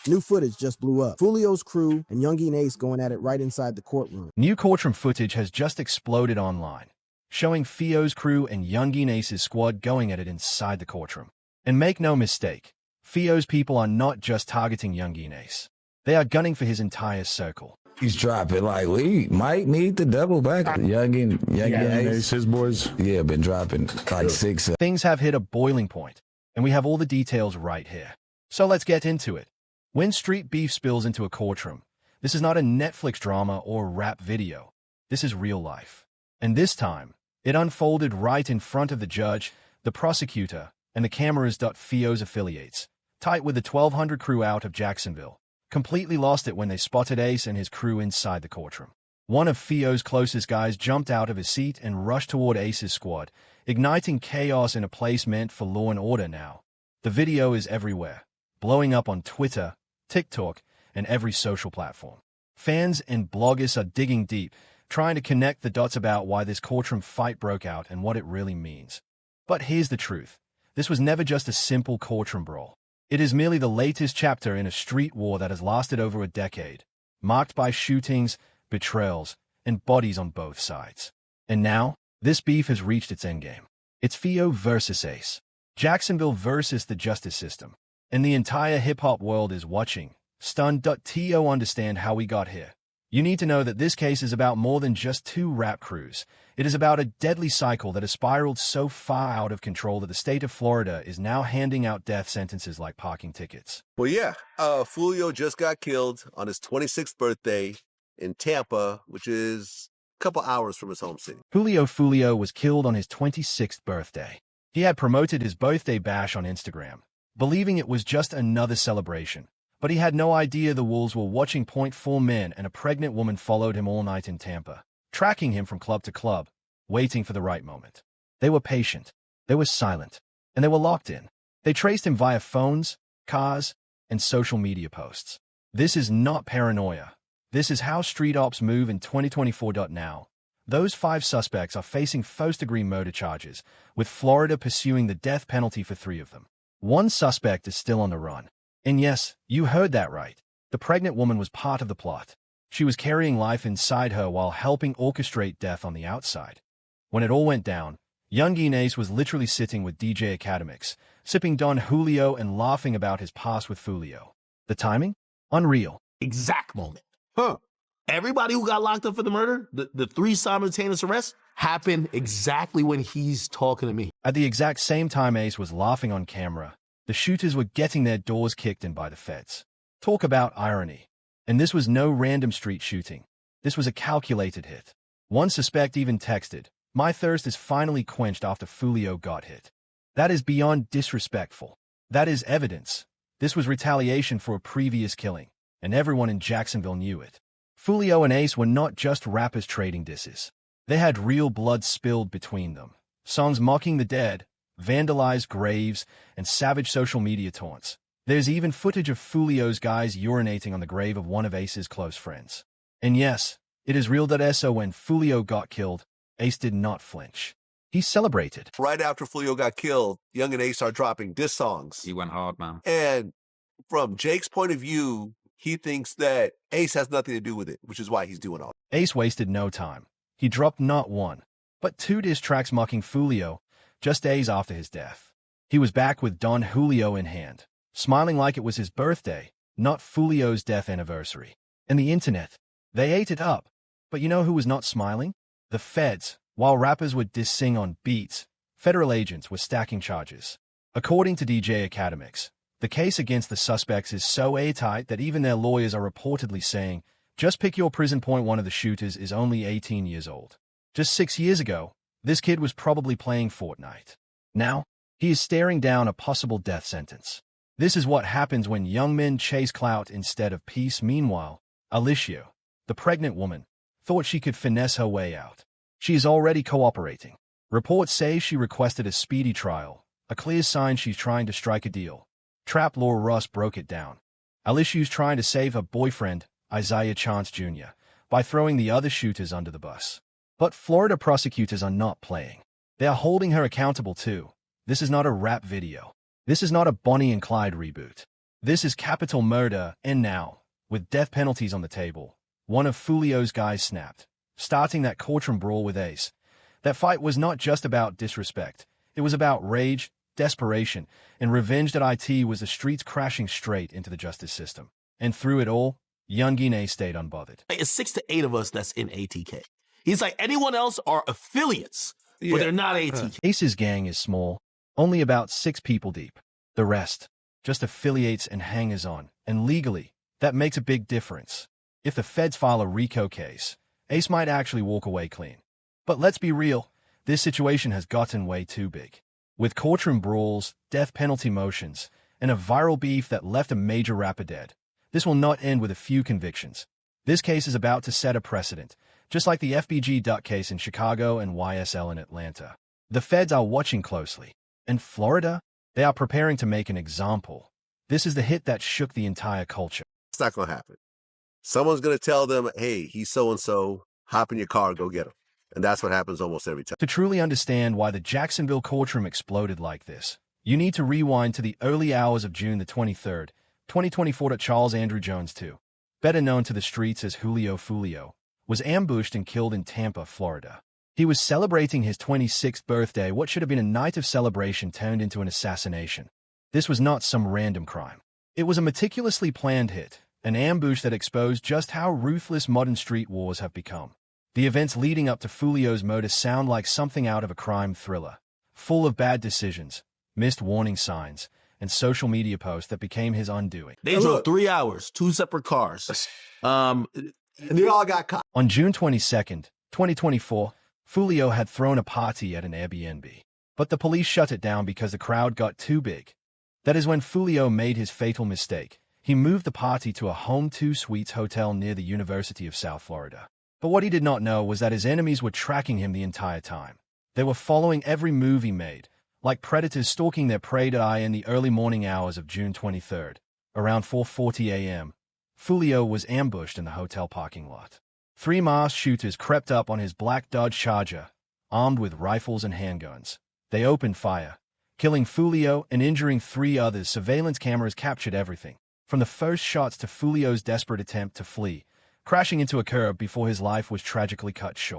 New footage just blew up. Foolio's crew and Yungeen Ace going at it right inside the courtroom. New courtroom footage has just exploded online, showing Foolio's crew and Yungeen Ace's squad going at it inside the courtroom. And make no mistake, Foolio's people are not just targeting Yungeen Ace. They are gunning for his entire circle. He's dropping like we might need to double back. Yungeen Ace, his boys. Yeah, been dropping like 6. Things have hit a boiling point, and we have all the details right here. So let's get into it. When street beef spills into a courtroom, this is not a Netflix drama or rap video. This is real life. And this time, it unfolded right in front of the judge, the prosecutor, and the cameras. Foolio's affiliates, tight with the 1200 crew out of Jacksonville, completely lost it when they spotted Ace and his crew inside the courtroom. One of Foolio's closest guys jumped out of his seat and rushed toward Ace's squad, igniting chaos in a place meant for law and order now. The video is everywhere, blowing up on Twitter, TikTok, and every social platform. Fans and bloggers are digging deep, trying to connect the dots about why this courtroom fight broke out and what it really means. But here's the truth. This was never just a simple courtroom brawl. It is merely the latest chapter in a street war that has lasted over a decade, marked by shootings, betrayals, and bodies on both sides. And now, this beef has reached its endgame. It's Foolio versus Ace. Jacksonville versus the justice system. And the entire hip-hop world is watching, stunned. To understand how we got here, you need to know that this case is about more than just two rap crews. It is about a deadly cycle that has spiraled so far out of control that the state of Florida is now handing out death sentences like parking tickets. Well, yeah, Foolio just got killed on his 26th birthday in Tampa, which is a couple hours from his home city. Foolio was killed on his 26th birthday. He had promoted his birthday bash on Instagram, believing it was just another celebration. But he had no idea the wolves were watching. 4 men and a pregnant woman followed him all night in Tampa, tracking him from club to club, waiting for the right moment. They were patient, they were silent, and they were locked in. They traced him via phones, cars, and social media posts. This is not paranoia. This is how street ops move in 2024. Now, those 5 suspects are facing first-degree murder charges, with Florida pursuing the death penalty for 3 of them. One suspect is still on the run. And yes, you heard that right. The pregnant woman was part of the plot. She was carrying life inside her while helping orchestrate death on the outside. When it all went down, Yungeen Ace was literally sitting with DJ Academics, sipping Don Julio and laughing about his past with Foolio. The timing? Unreal. Exact moment. Everybody who got locked up for the murder, the 3 simultaneous arrests, happened exactly when he's talking to me. At the exact same time Ace was laughing on camera, the shooters were getting their doors kicked in by the feds. Talk about irony. And this was no random street shooting. This was a calculated hit. One suspect even texted, "My thirst is finally quenched after Foolio got hit." That is beyond disrespectful. That is evidence. This was retaliation for a previous killing, and everyone in Jacksonville knew it. Foolio and Ace were not just rappers trading disses. They had real blood spilled between them. Songs mocking the dead, vandalized graves, and savage social media taunts. There's even footage of Foolio's guys urinating on the grave of one of Ace's close friends. And yes, it is real. So when Foolio got killed, Ace did not flinch. He celebrated. Right after Foolio got killed, Young and Ace are dropping diss songs. He went hard, man. And from Jake's point of view, he thinks that Ace has nothing to do with it, which is why he's doing all. Ace wasted no time. He dropped not 1, but 2 diss tracks mocking Foolio just days after his death. He was back with Don Julio in hand, smiling like it was his birthday, not Foolio's death anniversary. And the internet, they ate it up. But you know who was not smiling? The feds. While rappers would diss-sing on beats, federal agents were stacking charges. According to DJ Academics, the case against the suspects is so airtight that even their lawyers are reportedly saying, just pick your prison. One of the shooters is only 18 years old. Just 6 years ago, this kid was probably playing Fortnite. Now, he is staring down a possible death sentence. This is what happens when young men chase clout instead of peace. Meanwhile, Alicia, the pregnant woman, thought she could finesse her way out. She is already cooperating. Reports say she requested a speedy trial, a clear sign she's trying to strike a deal. Trap Law Ross broke it down. Alicia's trying to save her boyfriend, Isaiah Chance Jr., by throwing the other shooters under the bus. But Florida prosecutors are not playing. They are holding her accountable too. This is not a rap video. This is not a Bonnie and Clyde reboot. This is capital murder, and now, with death penalties on the table, one of Foolio's guys snapped, starting that courtroom brawl with Ace. That fight was not just about disrespect. It was about rage, desperation, and revenge. That it was the streets crashing straight into the justice system. And through it all, Yungeen Ace stayed unbothered. It's 6 to 8 of us that's in ATK. He's like, anyone else are affiliates, but they're not ATK. Ace's gang is small, only about 6 people deep. The rest, just affiliates and hangers-on, and legally, that makes a big difference. If the feds file a RICO case, Ace might actually walk away clean. But let's be real, this situation has gotten way too big. With courtroom brawls, death penalty motions, and a viral beef that left a major rapper dead, this will not end with a few convictions. This case is about to set a precedent, just like the FBG Duck case in Chicago and YSL in Atlanta. The feds are watching closely. In Florida, they are preparing to make an example. This is the hit that shook the entire culture. It's not going to happen. Someone's going to tell them, hey, he's so-and-so, hop in your car, go get him. And that's what happens almost every time. To truly understand why the Jacksonville courtroom exploded like this, you need to rewind to the early hours of June the 23rd, 2024. Charles Andrew Jones II, better known to the streets as Foolio, was ambushed and killed in Tampa, Florida. He was celebrating his 26th birthday. What should have been a night of celebration turned into an assassination. This was not some random crime. It was a meticulously planned hit, an ambush that exposed just how ruthless modern street wars have become. The events leading up to Foolio's murder sound like something out of a crime thriller, full of bad decisions, missed warning signs, and social media posts that became his undoing. They drove 3 hours, 2 separate cars. And they all got caught. On June 22nd, 2024, Foolio had thrown a party at an Airbnb, but the police shut it down because the crowd got too big. That is when Foolio made his fatal mistake. He moved the party to a Home 2 Suites hotel near the University of South Florida. But what he did not know was that his enemies were tracking him the entire time. They were following every move he made, like predators stalking their prey. In the early morning hours of June 23rd, around 4:40 a.m., Foolio was ambushed in the hotel parking lot. 3 masked shooters crept up on his black Dodge Charger, armed with rifles and handguns. They opened fire, killing Foolio and injuring 3 others. Surveillance cameras captured everything, from the first shots to Foolio's desperate attempt to flee, crashing into a curb before his life was tragically cut short.